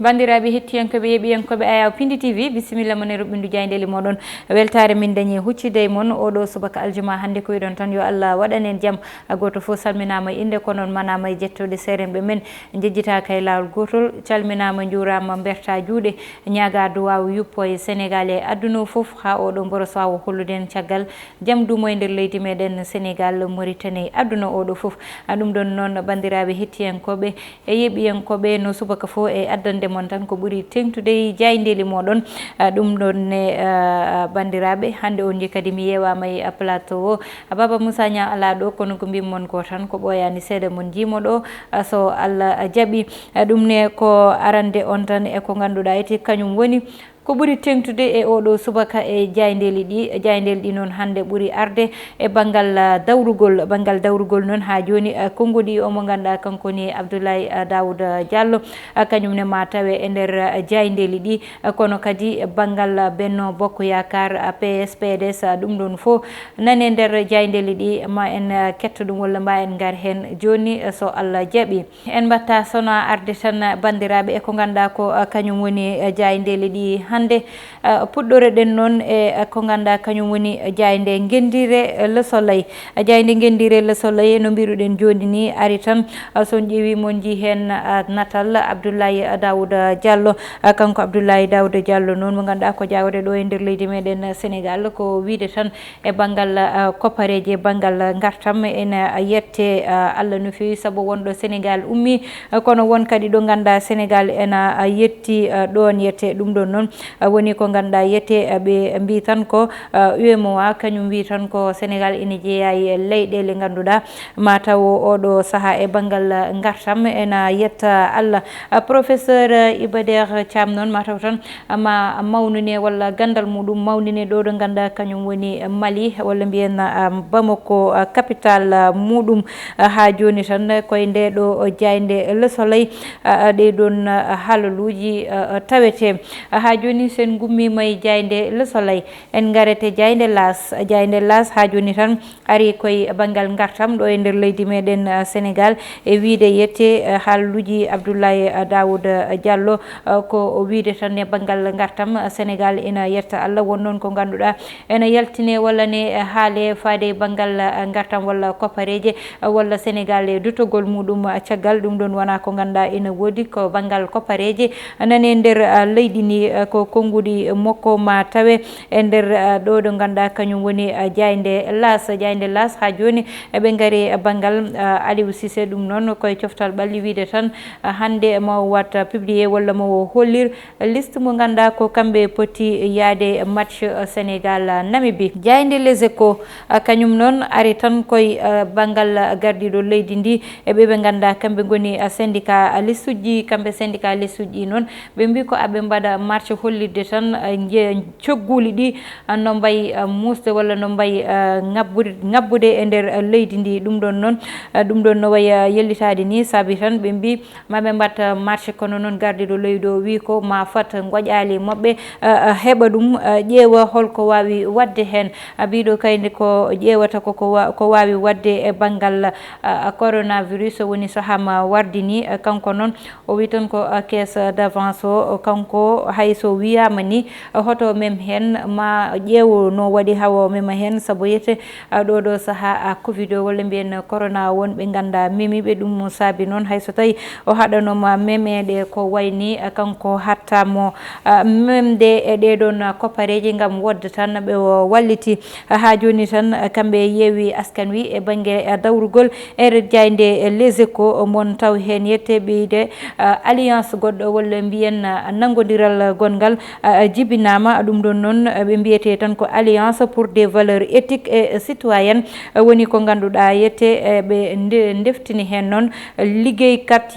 bandiraɓe hettiyankoɓe yeeɓiyankoɓe Ayaw Pindi TV bisimilla mon e ruɓɓindu jaydeli moɗon weltare min dañi huccide mon oɗo subaka aljuma hande ko wiɗon tan yo Allah waɗanen jaam goto foof salminama inde ko noon manama e jettoɗe serenɓe men jejjitaka e lawol gotol calminama jurama berta juuɗe ñaga duwaw yuppo e Sénégal e aduna foof ha oɗo boros wawa holluden caggal jaam dumo e nder leydi meɗen Sénégal Mauritanie aduna oɗo foof ɗum ɗon noon bandiraɓe hettiyankoɓe e yeeɓiyankoɓe no subaka fo e addande mon tan ko ɓuuri tengtude jaydeli moɗon ɗum ɗon ne bandiraɓe hande on kadi mi yewama e plateau o Baba Moussa Niang ala ɗo kono ko mbimmon ko tan ko ɓoyani seeɗa mon jimoɗo so Allah jaaɓi ɗum ne ko arande on tan e ko ganduɗa eti kañum woni ko ɓuri tengtude e oɗo subaka e jaydeli ɗi noon hande ɓuuri arde e banggal dawrugol noon ha joni konngodi omo ganduɗa kankoni Abdoulaye Daouda Diallo kañum ne ma tawe e nder jaydeli ɗi kono kadi banggal Benno Bokk Yakar PS PDS ɗum ɗon fo nane nder jaydeli ɗi ma en ketto ɗum walla ma en gar hen joni so Allah jaaɓi en mbatta sona arde tan bandiraɓe e ko ganduɗa ko kañum woni jaydeli ɗi hande puɗɗore ɗen noon e ko ganduɗa kañum woni jayde gendire Le Soleil jayde gendire Le Soleil no mbiruɗen joni ni ari tan son ƴeewi mon ji hen natal Abdoulaye Daouda Diallo kanko Abdoulaye Daouda Diallo noon mo ganduɗa ko jawre ɗo e nder leydi meɗen Sénégal ko wiide tan e banggal koppareji e banggal gartam ene yette Allah no fewi saabu wonɗo Sénégal ummi kono won kadi ɗo ganduɗa Sénégal ena yetti ɗon yette ɗum ɗon noon woni ko ganduɗa yette ɓe mbi tan ko UEMOA kañum wi tan ko Sénégal ene jeeya e leyɗele ganduɗa mataw oɗo saaha e banggal gartam ena yetta Allah professeur Iba Der Thiam noon mataw tan ma mawnine walla gandal muɗum mawnine ɗo ɗo ganduɗa kañum woni Mali walla mbiyen Bamako capital muɗum ha joni tan koye nde ɗo jayde Le Soleil ɗe ɗon haalaluji tawete ha joni sen gummima e jayde Le Soleil en garete jayde Las ha joni tan ari koye banggal gartam ɗo e nder leydi meɗen Sénégal e wiide yette haalaluji Abdoulaye Daouda Diallo ko wiide tan e banggal gartam Sénégal ina yetta Allah won noon ko ganduɗa ena yaltine walla ne haale faade banggal gartam walla koppareje walla Sénégal e dutogol muɗum caggal ɗum ɗon wona ko ganduɗa ina woodi ko banggal koppareje nane nder leydi ni ko konngudi makko ma tawe e nder ɗo ɗo ganduɗa kañum woni jayde Las ha joni eɓe gaari banggal Aliou Cissé ɗum noon koye coftal ɓalli wiide tan hande mo wat publié walla mo hollir liste mo ganduɗa ko kamɓe poti yaade match Sénégal Namibie jayde Les Échos kañum noon ari tan koye banggal gardiɗo leydi ndi eɓe ɓe ganduɗa kamɓe goni syndicaliste uji kamɓe syndicaliste uji noon ɓe mbi ko aɓe mbaɗa marche hollirde tan cogguli ɗi no mbayi musde walla no mbayi ngabbude e nder leydi ndi ɗum ɗon no waya yellitade ni saabi tan ɓe mbi maɓe mbatta marche kono noon gardiɗo leydi o wi ko ma fat goƴali mabɓe heɓa ɗum ƴeewa holko wawi wadde hen mbiɗo kayde ko ƴeewata ko wawi wadde e banggal coronavirus woni sahama wardini kanko noon o wi tan ko caisse d'avance o kanko hayso wiyama ni hoto mem hen ma ƴeewo no waɗi hawo mema hen saabu yete ɗo saaha covid o walla mbiyen corona wonɓe ganda memiɓe ɗum saabi noon hayso tawi o haɗanoma memede ko wayni kanko hattamo memde e ɗeɗon koppareji gam wodde tan ɓe walliti ha joni tan kamɓe yeewi askan wi e banggue dawrugol e jayde Les Échos mon taw hen yette ɓeyde alliance goɗɗo walla mbiyen nanggodiral gongal jibinama ɗum ɗon noon ɓe mbiyete tan ko alliance pour des valeurs éthiques et citoyennes woni ko ganduɗa yette ɓe deftini hen noon liggeykat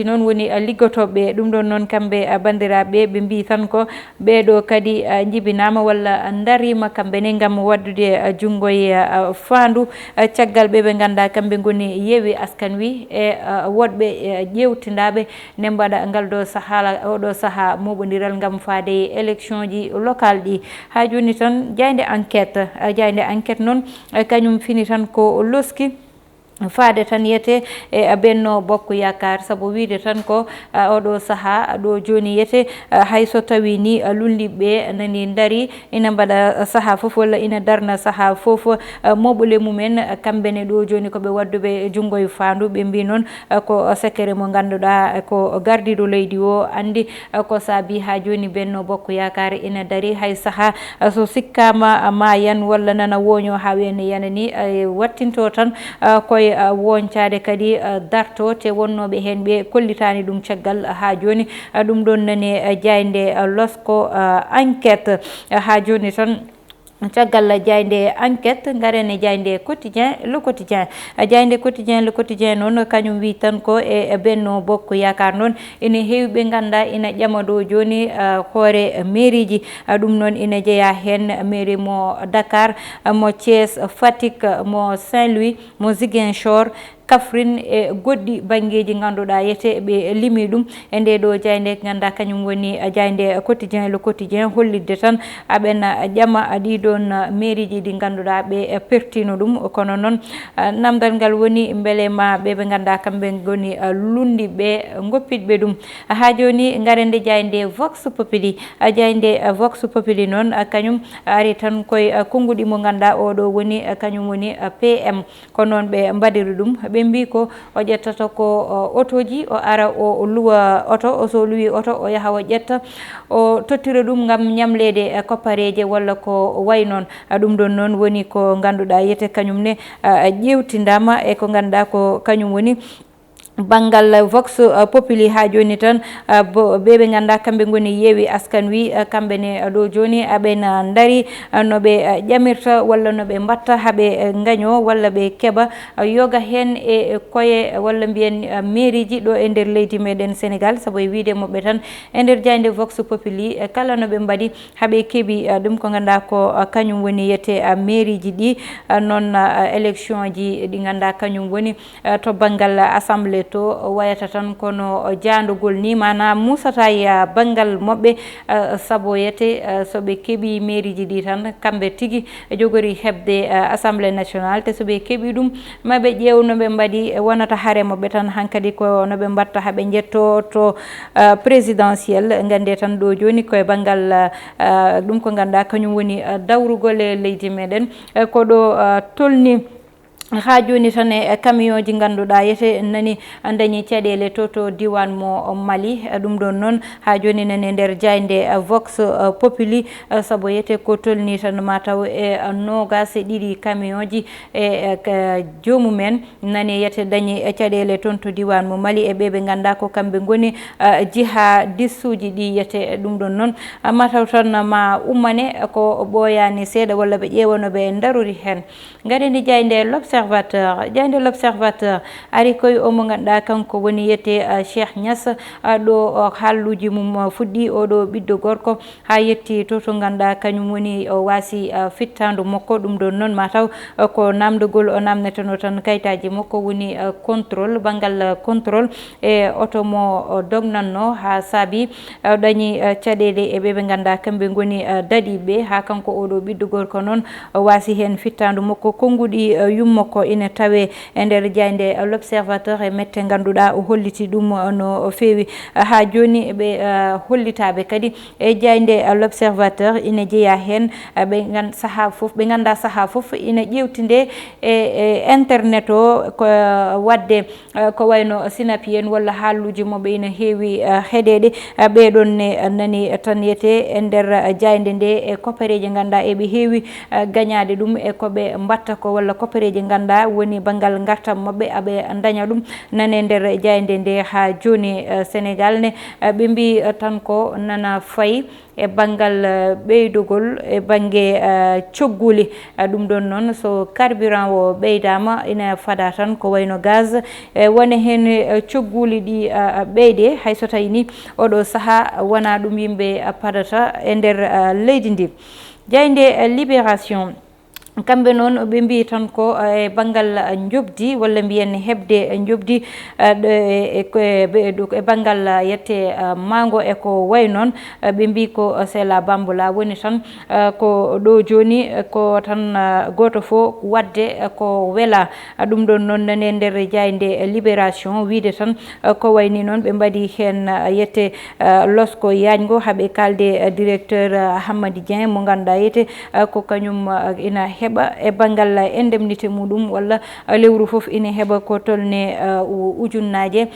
noon woni liggotoɓe ɗum ɗon noon kamɓe bandiraɓe ɓe mbi tan ko ɓeɗo kadi jibinama walla darima kamɓene gam waddude junggo e fandu caggal ɓe ganda kamɓe goni yeewi askan wi e woɗɓe ƴewtindaɓe ne mbaɗa ngal ɗo oɗo saaha moɓodiral gam faade élection ji local ɗi ha joni tan jayde enquête noon kañum fini tan ko loski faade tan yete e Benno Bokk Yakar sabu wiide tan ko oɗo saaha ɗo joni yete hay so tawi ni lulliɓe nani dari ina mbaɗa saaha fof walla ina darna saaha fof moɓole mumen kamɓene ɗo joni koɓe wadduɓe junggo e fandu ɓe mbi noon ko sekere mo ganduɗa ko gardiɗo leydi o andi ko saabi ha joni Benno Bokk Yakar ina dari hay saaha so sikkama ma yan walla nana woño ha wiyane yanani wattinto tan koye woncade kadi darto te wonnoɓe hen ɓe kollitani ɗum caggal ha joni ɗum ɗon nani jayde losko enquête ha joni tan caggal jayde enquête garene jayde quotidien le quotidien noon kañum wi tan ko e Benno Bokk Yakar noon ina heewi ɓe ganda ina ƴama ɗo joni hoore mairie ji ɗum noon ina jeeya hen mairie mo Dakar mo Thiès Fatick mo Saint-Louis mo Ziguinchor Kaffrine e goɗɗi banggueji ganduɗa yete ɓe limi ɗum e nde ɗo jayde ganda kañum woni jayde quotidien le quotidien hollidde tan aɓena ƴama ɗiɗon mairie ji ɗi ganduɗa ɓe pertino ɗum kono noon namdal ngal woni beele ma ɓeɓe ganda kamɓe goni lundiɓe goppitɓe ɗum ha joni garende jayde Vox Populi noon kañum ari tan koye konguɗi mo ganduɗa oɗo woni kañum woni PM ko noon ɓe mbaɗiri ɗum ɓe mbi ko o ƴettata ko otoji o ara o luwa oto so luwi oto o yaaha o ƴetta o tottira ɗum gam ñamlede koppareje walla ko way noon ɗum ɗon noon woni ko ganduɗa yete kañum ne ƴewtidama e ko ganduɗa ko kañum woni banggal Vox Populi ha joni tan ɓeɓe ganda kamɓe goni Yewwi Askan Wi kamɓene ɗo joni aɓena dari noɓe ƴamirta walla noɓe mbatta haaɓe gaño walla ɓe keeɓa yoga hen e koye walla mbiyen mairie ji ɗo e nder leydi meɗen Sénégal saabu e wiide moɓe tan e nder jayde Vox Populi kala noɓe mbaɗi haaɓe keeɓi ɗum ko ganduɗa ko kañum woni yette mairie ji ɗi noon élection ji ɗi ganda kañum woni to banggal assemblée to wayata tan kono jandugol ni mana musata ya banggal moɓɓe saabu yete soɓe keeɓi mairie ji ɗi tan kamɓe tigui jogori hebde assemblée nationale te soɓe keeɓi ɗum maɓe ƴeew noɓe mbaɗi wonata haare moɓɓe tan hankkadi ko noɓe mbatta haaɓe jetto to présidentiel gande tan ɗo joni koye banggal ɗum ko ganduɗa kañum woni dawrugol e leydi meɗen ko ɗo tolni ha joni tan e camion ji ganduɗa yete nani dañi caɗele to diwan mo Mali ɗum ɗon noon ha joni nani nder jayde Vox Populi saabu yete ko tolni tan mataw e 22 camion ji e jomumen nani yete dañi caɗele toon to diwan mo Mali e ɓeɓe ganda ko kamɓe goni jiha dissuji ɗi yete ɗum ɗon noon mataw tan ma ummane ko ɓooyani seeɗa walla ɓe ƴewanoɓe daruri hen gaɗeni jayde l'observateur ari koye omo ganduɗa kanko woni yette Cheikh Niass ɗo halluji mum fuɗɗi oɗo ɓiɗɗo gorko ha yetti to ganduɗa kañum woni o waasi fittandu makko ɗum ɗon noon mataw ko namdogol o namdeteno tan kayitaji makko woni contrôle banggal contrôle e oto mo dognanno ha saabi dañi caɗele e ɓeɓe ganduɗa kamɓe goni daɗiɓe ha kanko oɗo ɓiɗɗo gorko noon waasi hen fittandu makko konguɗi yummako ina tawe e nder jayde l'observateur e mette ganduɗa o holliti ɗum no fewi ha joni ɓe hollitaɓe kadi e jayde l'observateur ina jeeya hen ɓe ganda saaha foof ina ƴewtide e internet o ko wadde ko wayno Sinapi en walla halluji moɓe ina heewi heeɗede ɓeɗon ne nani tan yete e nder jayde nde e koppareji ganduɗa eɓe heewi gañade ɗum e koɓe mbatta ko walla koppareji ganduɗa woni banggal gartam mabɓe aɓe daña ɗum nane nder jayde nde ha joni Sénégal ne ɓe mbi tan ko nana fayi e banggal ɓeydugol e banggue cogguli ɗum ɗon noon so carburant o ɓeydama ina fada tan ko wayno gaz wone hen cogguli ɗi ɓeyde hayso tawi ni oɗo saaha wona ɗum yimɓe padata e nder leydi ndi jayde Libération kamɓe noon ɓe mbi tan ko e banggal jobdi walla mbiyen hebde jobdi e banggal yette mango e ko way noon ɓe mbi ko sela bamboula woni tan ko ɗo joni ko tan goto fo wadde ko wela ɗum ɗon noon nane nder jayde libération wiide tan ko wayni noon ɓe mbaɗi hen yette losko yajgo haaɓe kalde directeur Hammady Dieng mo ganduɗa yete ko kañum ina heɓa e banggal indemnité muɗum walla lewru foof ina heɓa ko tolne ujunnaje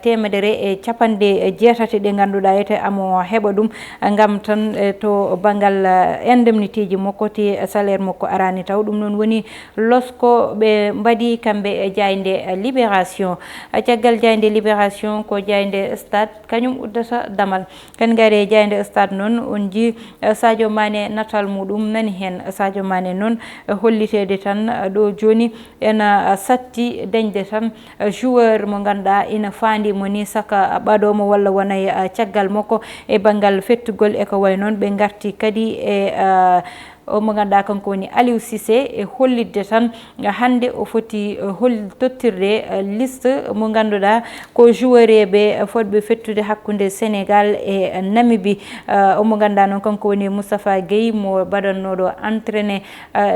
temedere e capanɗe jeetati ɗe ganduɗa yete amo heɓa ɗum gam tan to banggal indemnité ji makko ti salaire makko arani taw ɗum noon woni losko ɓe mbaɗi kamɓe e jayde libération caggal jayde libération ko jayde stade kañum uddata damal kan gari jayde stade noon on ji Sadio Mané natal muɗum nani hen Sadio Mané noon hollitede tan ɗo joni ena satti dañde tan joueur mo ganduɗa ina fandi mo ni saka ɓaɗomo walla wonay caggal makko e banggal fettugol e ko way noon ɓe garti kadi e o mo ganduɗa kanko woni Aliou Cissé e hollidde tan hande o foti tottirde liste mo ganduɗa ko joueur eɓe fodɓe fettude hakkude Sénégal e Namibie omo ganduɗa noon kanko woni Moustapha Gueye mo baɗannoɗo entraîné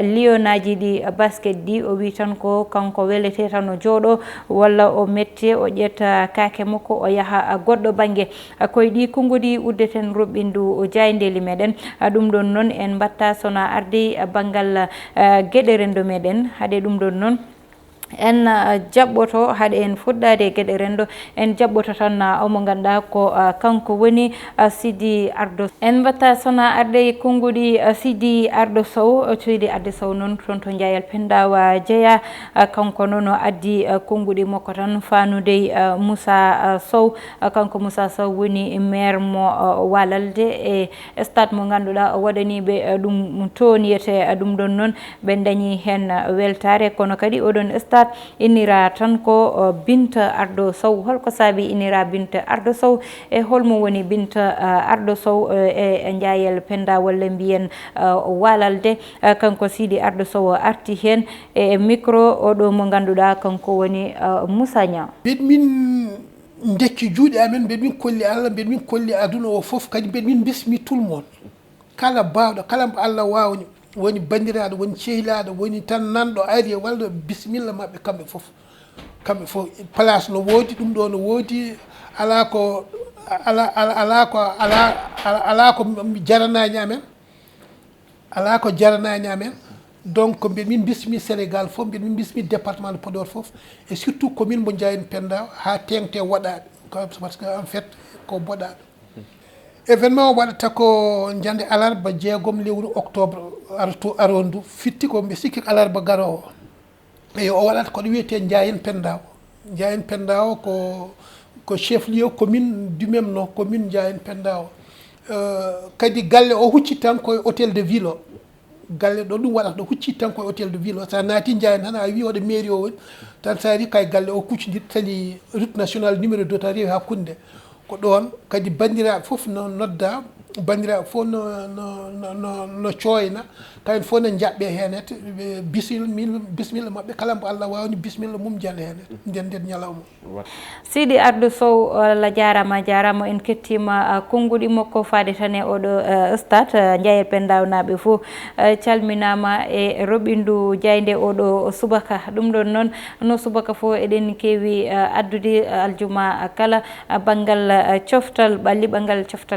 Lionaji ɗi basket ɗi o wi tan ko kanko welete tan o jooɗo walla o mette o ƴetta kake makko o yaaha goɗɗo banggue koye ɗi konngodi uddeten roɓɓindu jaydeli meɗen ɗum ɗon noon en mbatta sona ardi banggal gueɗe rendo meɗen haade ɗum ɗon noon en jaɓɓoto haade en fuɗɗade gueɗe rendo en jaɓɓoto tan omo ganduɗa ko kanko woni Sidi Ardo en mbatta sona arde konngudi Sidi Ardo Sow Sidi Ardo Sow noon toon to Jayal Pendaw jeeya kanko noon o addi konngudi makko tan fanude Moussa Sow kanko Moussa Sow woni maire mo Walalde e stade mo ganduɗa o waɗaniɓe ɗum toniyete ɗum ɗon noon ɓe dañi hen weltare kono kadi oɗon stade innira tan ko Binta Ardo Sow holko saabi innira Binta Ardo Sow e holmo woni Binta Ardo Sow e Jayel Penda walla mbiyen Walalde kanko Sidi Ardo Sow arti hen e micro oɗo mo ganduɗa kanko woni Moussa Niang min dekki juuɗe amen mbeɗa min kolli Allah mbeɗa min kolli aduna o foof kadi mbeɗa min bismi tout le monde kala bawɗo kala mbo Allah wawni woni bandiraɗo woni cehilaɗo woni tan nanɗo ari walla bisimilla mabɓe kamɓe fof place no woodi ɗum ɗo no woodi ala ko jaranañi amen ala ko jaranañi amen donc mbiɗa min bismi Sénégal fof mbiɗa min bismi département de Podor fof et surtout commune mo Ndiayène Pendaw ha tengte waɗaɓe parce que en fait ko boɗaɗo événement o waɗata ko jande alarba 6 lewru octobre arondu fitti ko mbi sikki alarba garowo eyi o waɗata koɗo wiyete Ndiayène Pendaw ko chef lieu commune du même nom commune Ndiayène Pendaw kadi galle o hucci tan koye hôtel de ville o galle ɗo ɗum waɗata ɗo hucci tan koye hôtel de ville o sa naati Ndiayène tan a wi oɗo mairie o woni tan sa ari kay galle o kuccodir tali route nationale numéro 2 ta rewi hakkunde ko ɗon kadi bandiraɓe fof no nodda bandiraɓe fof no coyna kayen fof ne jaɓɓe hen ete bisimilla mabɓe kala mbo Allah wawni bisimilla mum jale hen nden ñalawma Sidi Ardo Sow Allah jarama en kettima konngudi makko faade tan e oɗo stade Ndiayel Pendaw naɓe fof calminama e roɓindu jayde oɗo subaka ɗum ɗon noon no subaka fof eɗen keewi addude aljuma kala banggal coftal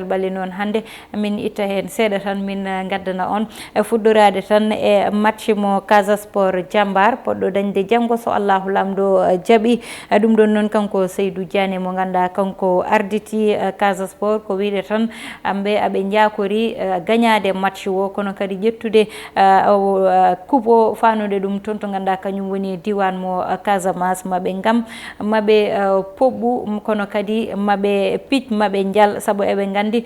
ɓalli noon hande min itta hen seeɗa tan min gaddana on fuɗɗorade tan e match mo Casa Sport Diambar poɗɗo dañde janggo so Allahu lamɗo jaaɓi ɗum ɗon noon kanko Seydou Diané mo ganduɗa kanko arditi Casa Sport ko wiide tan amɓe aɓe jakori gagnade match o kono kadi ƴettude coupe o fanude ɗum toon to ganduɗa kañum woni diwan mo Casamance maɓe gam maɓe poɓɓu kono kadi maɓe pic maɓe jaal saabu eɓe gandi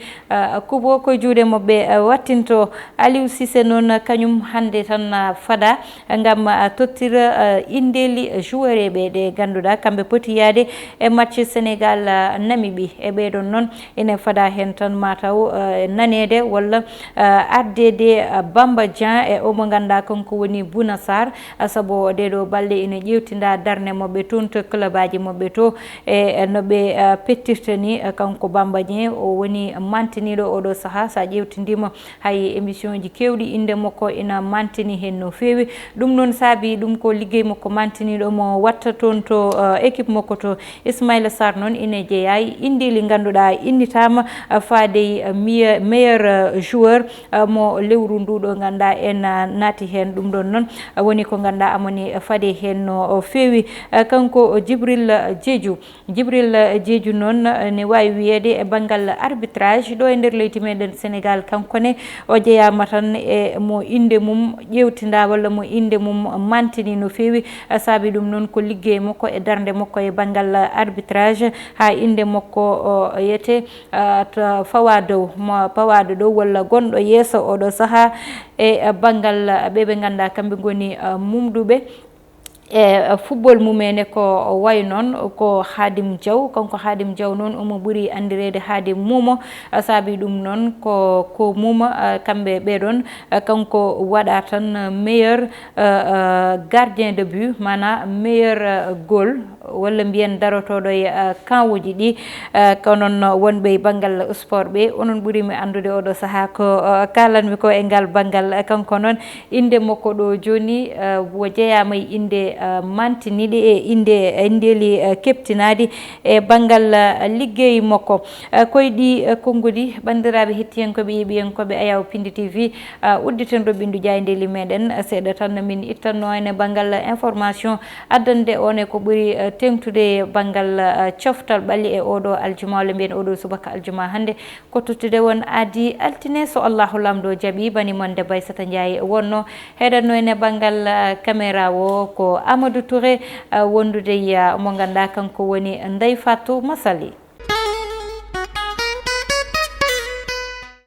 kubo ko juuɗe moɓɓe wattinto Aliou Cissé noon kañum hande tan fada ngam tottira indeli joueur eɓe ɗe ganduɗa kamɓe poti yaade e match Sénégal Namibie e ɓeɗon noon ene fada hen tan mataw nanede walla ardede Bamba Dieng e omo ganduɗa kanko woni Bouna Sarr saabu ɗeɗo balɗe ene ƴewtinda darde moɓɓe toon to club aji moɓɓe to e noɓe pettirta ni kanko Bamba Dieng o woni mantiniɗo oɗo saaha sa ƴewtidima hay émission ji kewɗi inde makko ina mantini hen no fewi ɗum noon saabi ɗum ko liggey makko mantiniɗo mo watta toon to équipe makko to Ismaïla Sarr noon ine jeeya indeli ganduɗa innitama faade meilleur joueur mo lewru nduɗo ganduɗa en naati hen ɗum ɗon noon woni ko ganduɗa amoni faade hen no fewi kanko Djibril Diédhiou noon ne wawi wiyede e banggal arbitrage ɗo e nder leydi meɗen Sénégal kankone o jeeyama tan e mo inde mum ƴewtinda walla mo inde mum mantini no fewi saabi ɗum noon ko liggey makko e darde makko e banggal arbitrage ha inde makko yete to fawa dow walla gonɗo yeeso oɗo saaha e banggal ɓeɓe ganduɗa kamɓe goni mumduɓe e football mumene ko way noon ko Khadim Diaw kanko Khadim Diaw noon omo ɓuuri andirede Khadim Mouma saabi ɗum noon ko Mouma kamɓe ɓeɗon kanko waɗa tan meilleur gardien de but mana meilleur goal walla mbiyen darotoɗo e kanwuji ɗi konon wonɓe banggal sport ɓe onon ɓuurimi andude oɗo saaha ko kalanmi ko e ngal banggal kanko noon inde makko ɗo joni wo jeeyama e inde mantiniɗi e indeli keptinadi e banggal liggey makko koyɗi konngudi bandiraɓe hettiyankoɓe yeeɓiyankoɓe Ayaw Pindi TV udditen Robindu Dia ndeli meɗen seeɗa tan min ittanno ene banggal information addande one ko ɓuuri tengtude banggal coftal ɓalli e oɗo aljuma walla mbiyen oɗo subaka aljuma hande ko tottude won aadi altine so Allahu lamɗo jaaɓi bani monde Baysata Ndiaye wonno heɗanno ene banggal caméra o ko Amadou Touré wondude mo ganduɗa kanko woni Ndeye Fatou Massaly.